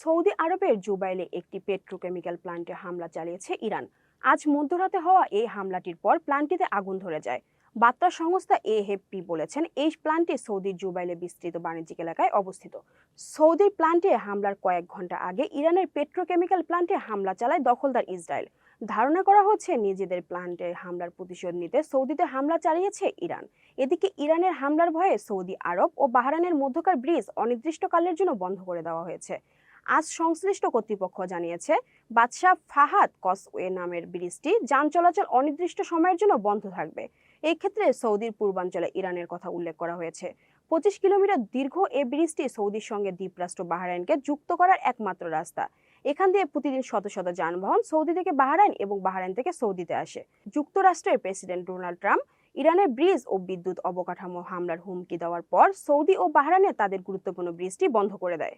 Saudi আরবের জুবাইলে একটি petrochemical প্ল্যান্টে হামলা চালিয়েছে ইরান। আজ মধ্যরাতে হওয়া এই হামলাটির পর প্ল্যান্টটিতে আগুন ধরে যায়। বার্তা সংস্থা এএফপি বলেছেন, এই প্ল্যান্টটি সৌদির জুবাইলে বিস্তৃত বাণিজ্যিক এলাকায় অবস্থিত। সৌদির প্ল্যান্টে হামলার কয়েক ঘন্টা আগে ইরানের পেট্রোকেমিক্যাল প্ল্যান্টে হামলা চালায় দখলদার ইসরায়েল। ধারণা করা হচ্ছে নিজেদের প্ল্যান্টে হামলার প্রতিশোধ নিতে সৌদিতে হামলা চালিয়েছে ইরান। এদিকে ইরানের হামলার ভয়ে সৌদি আরব ও বাহরাইনের মধ্যকার ব্রিজ অনির্দিষ্টকালের জন্য বন্ধ করে দেওয়া হয়েছে। আজ সংশ্লিষ্ট কর্তৃপক্ষ জানিয়েছে, বাদশাহ ফাহাদ কসওয়ে নামের ব্রিজটি যান চলাচল অনির্দিষ্ট সময়ের জন্য বন্ধ থাকবে। এই ক্ষেত্রে সৌদির পূর্বাঞ্চলে ইরানের কথা উল্লেখ করা হয়েছে। 25 কিলোমিটার দীর্ঘ এই ব্রিজটি সৌদির সঙ্গে দ্বীপরাষ্ট্র বাহরাইনকে যুক্ত করার একমাত্র রাস্তা। এখান দিয়ে প্রতিদিন শত শত যানবাহন সৌদি থেকে বাহরাইন এবং বাহরাইন থেকে সৌদিতে আসে। যুক্তরাষ্ট্রের প্রেসিডেন্ট ডোনাল্ড ট্রাম্প ইরানের ব্রিজ ও বিদ্যুৎ অবকাঠামো হামলার হুমকি দেওয়ার পর সৌদি ও বাহরাইনে তাদের গুরুত্বপূর্ণ ব্রিজটি বন্ধ করে দেয়।